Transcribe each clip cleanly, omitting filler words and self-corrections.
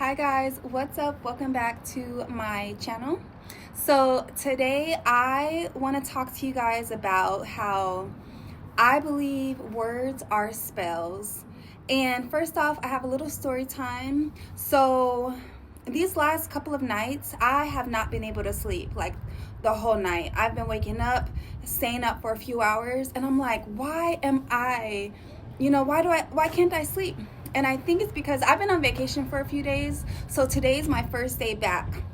Hi guys, what's up? Welcome back to my channel. So today I want to talk to you guys about how I believe words are spells. And first off, I have a little story time. So these last couple of nights, I have not been able to sleep like the whole night. I've been waking up, staying up for a few hours, and I'm like, why am I, why can't I sleep? And I think it's because I've been on vacation for a few days. So today's my first day back.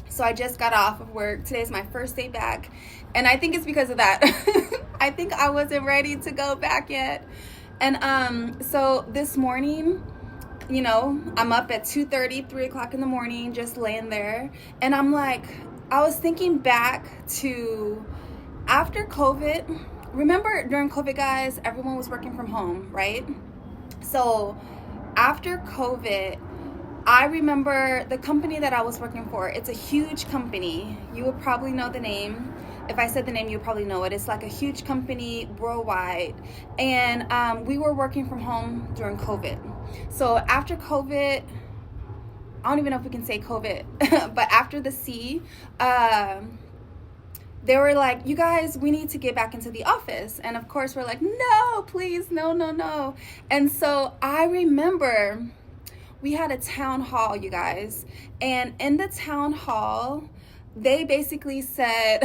So I just got off of work. Today's my first day back. And I think it's because of that. I think I wasn't ready to go back yet. And so this morning, I'm up at 2:30, 3 o'clock in the morning, just laying there. And I'm like, I was thinking back to after COVID. Remember during COVID, guys, everyone was working from home, right? So after COVID, I remember the company that I was working for. It's a huge company. You would probably know the name. If I said the name, you would probably know it. It's like a huge company worldwide. And we were working from home during COVID. So after COVID, I don't even know if we can say COVID, but after the C, they were like, you guys, we need to get back into the office. And of course, we're like, no, please, no, no, no. And so I remember we had a town hall, you guys. And in the town hall, they basically said,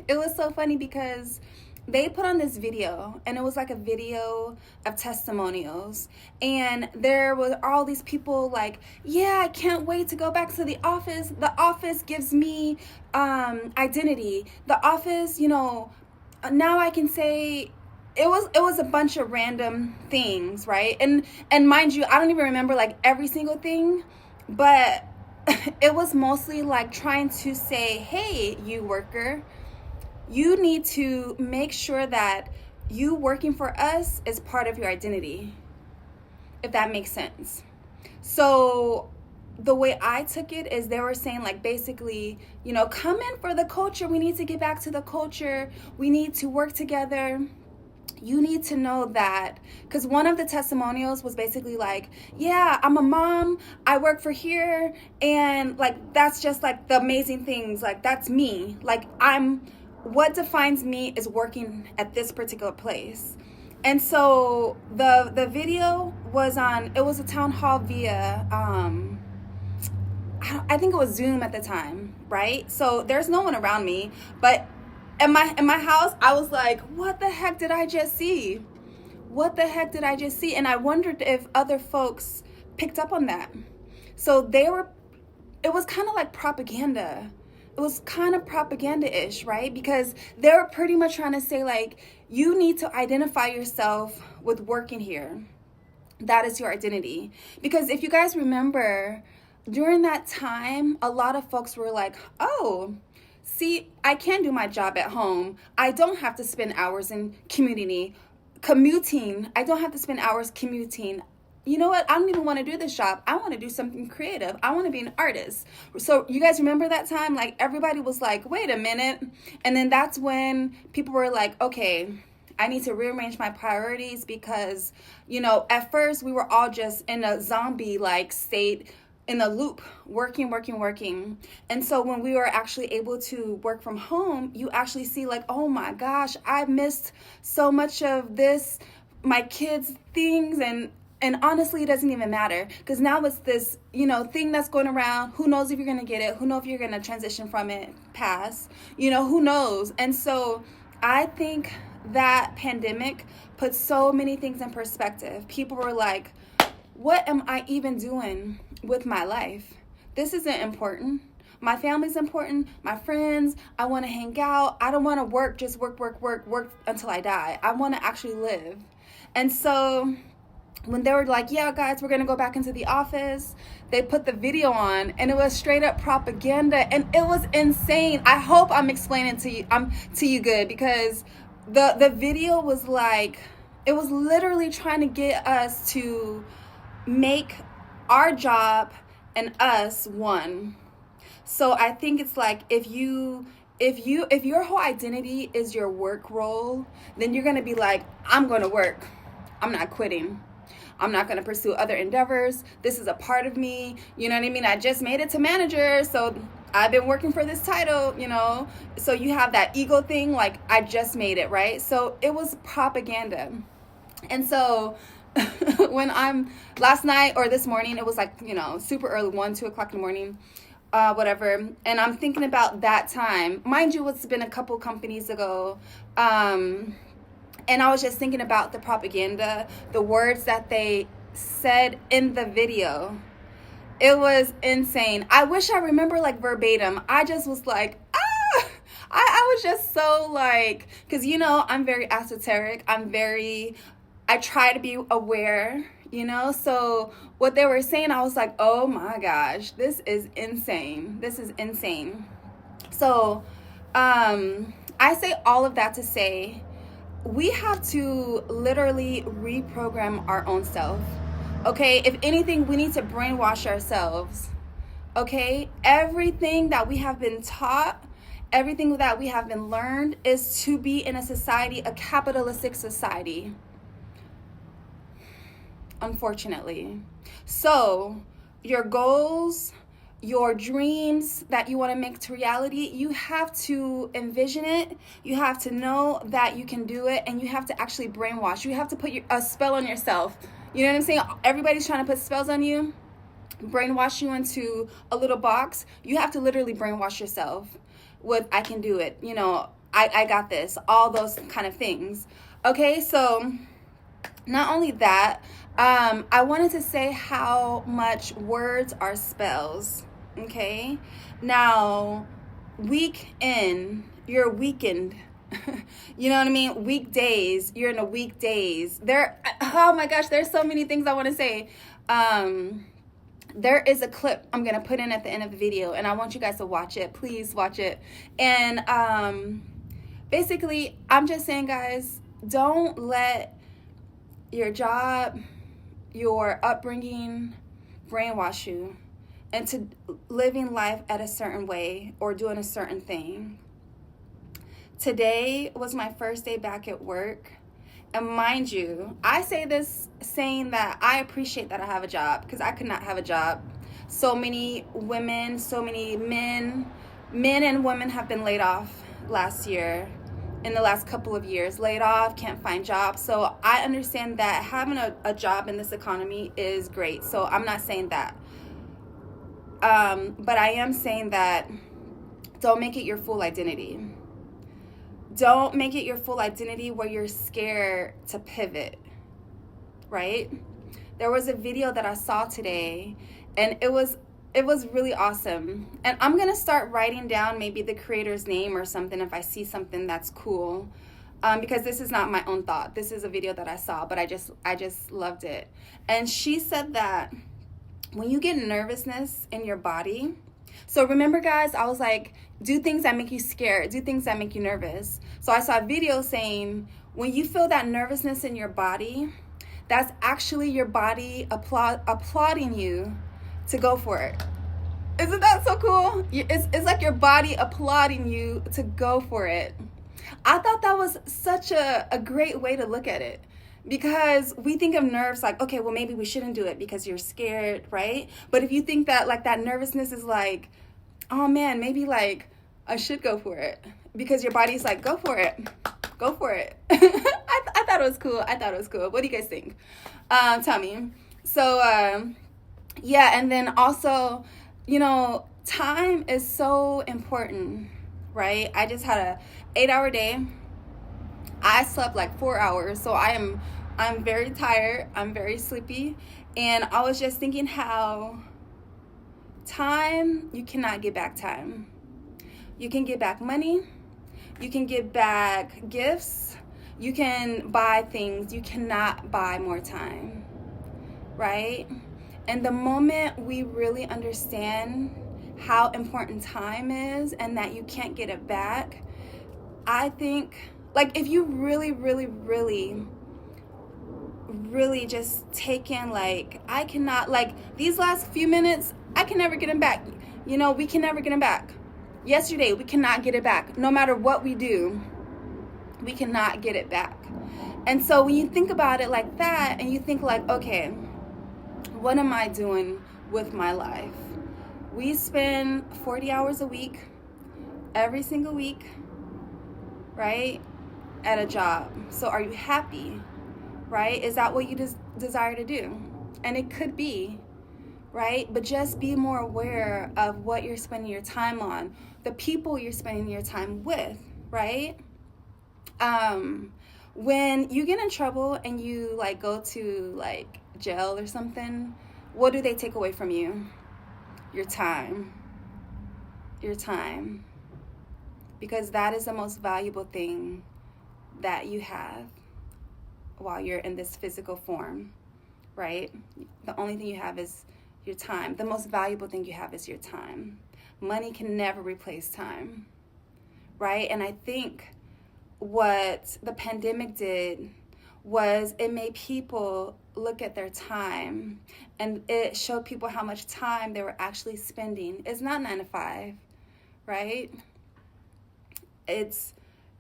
it was so funny because they put on this video, and it was like a video of testimonials, and there were all these people like, yeah, I can't wait to go back to the office gives me identity, the office, now I can say, it was a bunch of random things, right? And mind you, I don't even remember like every single thing, but it was mostly like trying to say, hey, you worker, you need to make sure that you working for us is part of your identity, if that makes sense. So the way I took it is they were saying like basically, come in for the culture. We need to get back to the culture. We need to work together. You need to know that, because one of the testimonials was basically like, yeah, I'm a mom, I work for here, and like that's just like the amazing things, like that's me, like what defines me is working at this particular place. And so the video was it was a town hall via I think it was Zoom at the time, right? So there's no one around me, but in my house, I was like, what the heck did I just see? What the heck did I just see? And I wondered if other folks picked up on that. So it was kind of like propaganda. It was kind of propaganda-ish, right? Because they were pretty much trying to say like, you need to identify yourself with working here. That is your identity. Because if you guys remember, during that time, a lot of folks were like, oh, see, I can do my job at home. I don't have to spend hours in commuting. I don't have to spend hours commuting. You know what? I don't even want to do this job. I want to do something creative. I want to be an artist. So you guys remember that time? Like everybody was like, wait a minute. And then that's when people were like, okay, I need to rearrange my priorities because, at first we were all just in a zombie like state, in a loop, working. And so when we were actually able to work from home, you actually see like, oh my gosh, I missed so much of this, my kids' things, and honestly, it doesn't even matter because now it's this, thing that's going around. Who knows if you're going to get it? Who knows if you're going to transition from it, pass, who knows? And so I think that pandemic put so many things in perspective. People were like, what am I even doing with my life? This isn't important. My family's important. My friends, I want to hang out. I don't want to work, just work until I die. I want to actually live. And so when they were like, yeah, guys, we're going to go back into the office, they put the video on and it was straight up propaganda and it was insane. I hope I'm explaining to you good, because the video was like, it was literally trying to get us to make our job and us one. So I think it's like if your whole identity is your work role, then you're going to be like, I'm going to work. I'm not quitting. I'm not going to pursue other endeavors. This is a part of me. You know what I mean? I just made it to manager, so I've been working for this title, you know. So you have that ego thing, like, I just made it, right? So it was propaganda. And so when I'm last night or this morning, it was like, you know, super early, 1-2 o'clock in the morning, whatever. And I'm thinking about that time. Mind you, it's been a couple companies ago. And I was just thinking about the propaganda, the words that they said in the video. It was insane. I wish I remember like verbatim. I just was like, ah! I was just so like, because, you know, I'm very esoteric. I try to be aware, you know? So what they were saying, I was like, oh my gosh, this is insane. This is insane. So I say all of that to say, we have to literally reprogram our own self. Okay, if anything, we need to brainwash ourselves. Okay, everything that we have been taught, everything that we have been learned is to be in a society, a capitalistic society. Unfortunately. So your goals, your dreams that you want to make to reality, you have to envision it. You have to know that you can do it, and you have to actually brainwash. You have to put a spell on yourself. You know what I'm saying? Everybody's trying to put spells on you, brainwash you into a little box. You have to literally brainwash yourself with, I can do it. You know, I got this. All those kind of things. Okay, so not only that, I wanted to say how much words are spells. Okay, now you're weakened. You know what I mean? Weekdays, you're in a weekdays. Oh my gosh, there's so many things I want to say. There is a clip I'm gonna put in at the end of the video, and I want you guys to watch it. Please watch it. And basically, I'm just saying, guys, don't let your job, your upbringing brainwash you into living life at a certain way or doing a certain thing. Today was my first day back at work. And mind you, I say this saying that I appreciate that I have a job, because I could not have a job. So many women, so many men and women have been laid off last year, in the last couple of years, laid off, can't find jobs. So I understand that having a job in this economy is great. So I'm not saying that. But I am saying that don't make it your full identity. Don't make it your full identity where you're scared to pivot, right? There was a video that I saw today, and it was really awesome. And I'm going to start writing down maybe the creator's name or something if I see something that's cool, because this is not my own thought. This is a video that I saw, but I just loved it. And she said that when you get nervousness in your body, so remember, guys, I was like, do things that make you scared, do things that make you nervous. So I saw a video saying when you feel that nervousness in your body, that's actually your body applauding you to go for it. Isn't that so cool? It's like your body applauding you to go for it. I thought that was such a great way to look at it, because we think of nerves like, okay, well, maybe we shouldn't do it because you're scared, right? But if you think that like that nervousness is like, oh man, maybe like I should go for it, because your body's like, go for it. Go for it. I thought it was cool. What do you guys think? Tell me. So, yeah, and then also, you know, time is so important, right? I just had a 8-hour day. I slept like 4 hours, so I'm very tired. I'm very sleepy. And I was just thinking how time, you cannot get back time. You can get back money. You can get back gifts. You can buy things. You cannot buy more time, right? And the moment we really understand how important time is and that you can't get it back, I think, like, if you really, really, really, really just take in, like, I cannot, like, these last few minutes, I can never get them back. You know, we can never get them back. Yesterday, we cannot get it back. No matter what we do, we cannot get it back. And so when you think about it like that, and you think like, okay, what am I doing with my life? We spend 40 hours a week, every single week, right, at a job. So are you happy, right? Is that what you desire to do? And it could be, right? But just be more aware of what you're spending your time on, the people you're spending your time with, right? When you get in trouble and you like go to like jail or something, what do they take away from you? Your time. Your time. Because that is the most valuable thing that you have while you're in this physical form, right? The only thing you have is your time. The most valuable thing you have is your time. Money can never replace time, right? And I think what the pandemic did was it made people look at their time, and it showed people how much time they were actually spending. It's not 9 to 5, right? It's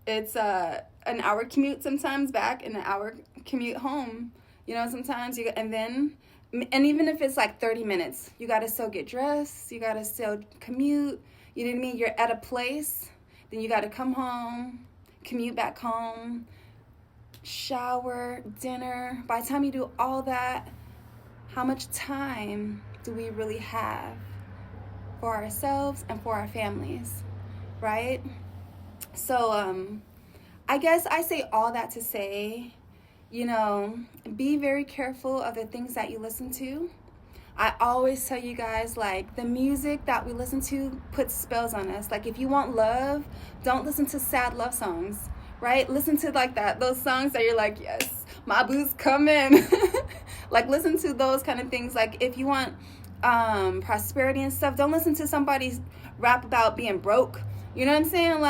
an hour commute sometimes back and an hour commute home, you know, sometimes and even if it's like 30 minutes, you got to still get dressed, you got to still commute, you know what I mean? You're at a place, then you got to come home, commute back home, shower, dinner. By the time you do all that, how much time do we really have for ourselves and for our families, right? So I guess I say all that to say, you know, be very careful of the things that you listen to. I always tell you guys, like, the music that we listen to puts spells on us. Like, if you want love, don't listen to sad love songs, right? Listen to, like, those songs that you're like, yes, my boo's coming. Like, listen to those kind of things. Like, if you want prosperity and stuff, don't listen to somebody's rap about being broke. You know what I'm saying?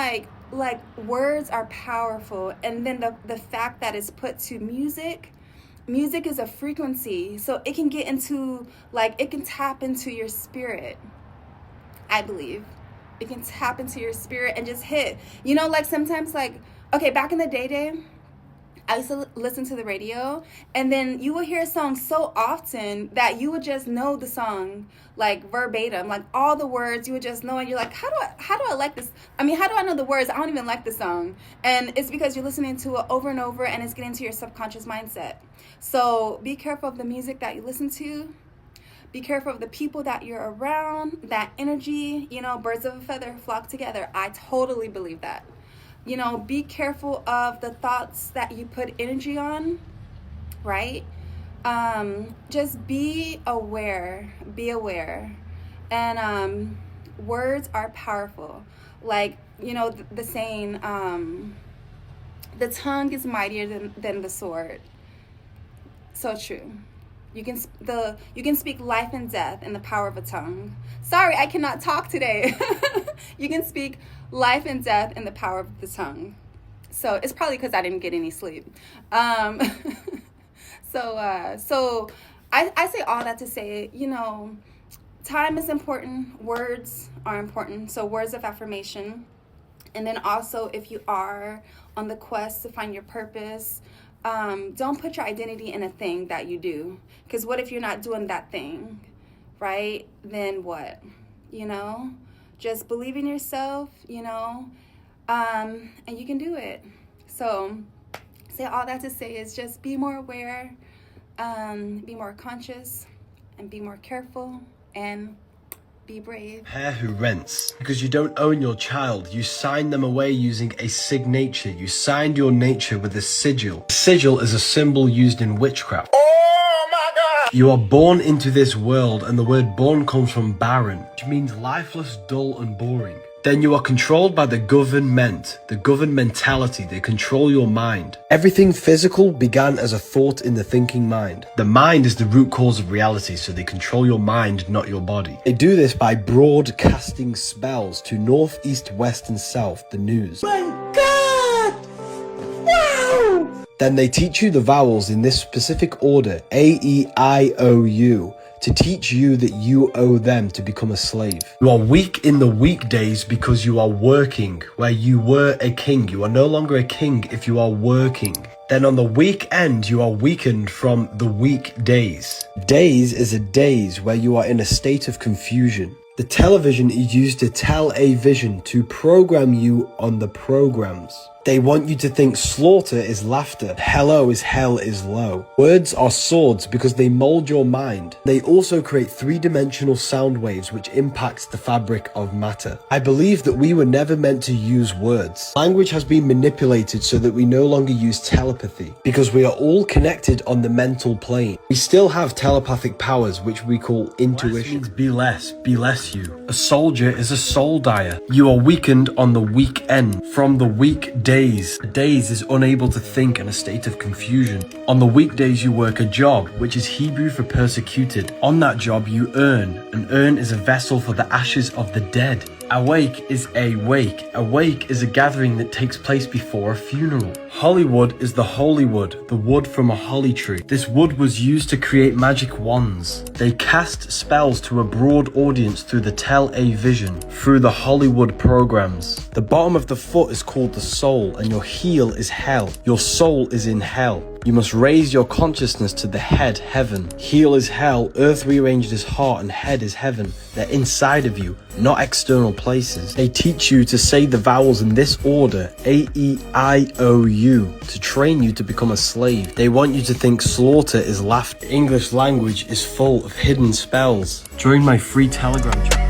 Like words are powerful. And then the fact that it's put to music is a frequency, so it can get into, like, it can tap into your spirit. I believe it can tap into your spirit and just hit, you know, like sometimes, like, okay, back in the day, I used to listen to the radio, and then you would hear a song so often that you would just know the song, like, verbatim, like all the words you would just know, and you're like, how do I like this? I mean, how do I know the words? I don't even like the song. And it's because you're listening to it over and over, and it's getting to your subconscious mindset. So be careful of the music that you listen to. Be careful of the people that you're around, that energy, you know, birds of a feather flock together. I totally believe that. You know, be careful of the thoughts that you put energy on, right? Just be aware. And words are powerful. Like, you know, the saying, the tongue is mightier than the sword. So true. You can speak life and death in the power of a tongue. Sorry, I cannot talk today. You can speak life and death in the power of the tongue. So it's probably because I didn't get any sleep. So I say all that to say, you know, time is important. Words are important. So words of affirmation. And then also, if you are on the quest to find your purpose, don't put your identity in a thing that you do. Because what if you're not doing that thing, right? Then what? You know? Just believe in yourself, you know, and you can do it. So say all that to say is just be more aware, be more conscious, and be more careful, and be brave. Pair who rents. Because you don't own your child, you sign them away using a signature. You signed your nature with a sigil. A sigil is a symbol used in witchcraft. Oh my God! You are born into this world, and the word born comes from barren, which means lifeless, dull, and boring. Then you are controlled by the government, the mentality. They control your mind. Everything physical began as a thought in the thinking mind. The mind is the root cause of reality, so they control your mind, not your body. They do this by broadcasting spells to north, east, west, and south, the news. My God! Wow! Then they teach you the vowels in this specific order, A, E, I, O, U, to teach you that you owe them to become a slave. You are weak in the weekdays because you are working. Where you were a king, you are no longer a king if you are working. Then on the weekend, you are weakened from the weekdays. Days is a daze where you are in a state of confusion. The television is used to tell a vision, to program you on the programs. They want you to think slaughter is laughter, hello is hell is low. Words are swords because they mold your mind. They also create three-dimensional sound waves which impacts the fabric of matter. I believe that we were never meant to use words. Language has been manipulated so that we no longer use telepathy because we are all connected on the mental plane. We still have telepathic powers which we call intuition. Less means be less you. A soldier is a soul dyer. You are weakened on the weekend from the weekday. A daze is unable to think in a state of confusion. On the weekdays you work a job, which is Hebrew for persecuted. On that job you earn. An urn is a vessel for the ashes of the dead. Awake is a wake. A wake is a gathering that takes place before a funeral. Hollywood is the holy wood, the wood from a holly tree. This wood was used to create magic wands. They cast spells to a broad audience through the tele-vision, through the Hollywood programs. The bottom of the foot is called the soul, and your heel is hell. Your soul is in hell. You must raise your consciousness to the head, heaven. Heel is hell, earth rearranged as heart, and head is heaven. They're inside of you, not external places. They teach you to say the vowels in this order, A, E, I, O, U, to train you to become a slave. They want you to think slaughter is laughter. The English language is full of hidden spells. Join my free Telegram chat.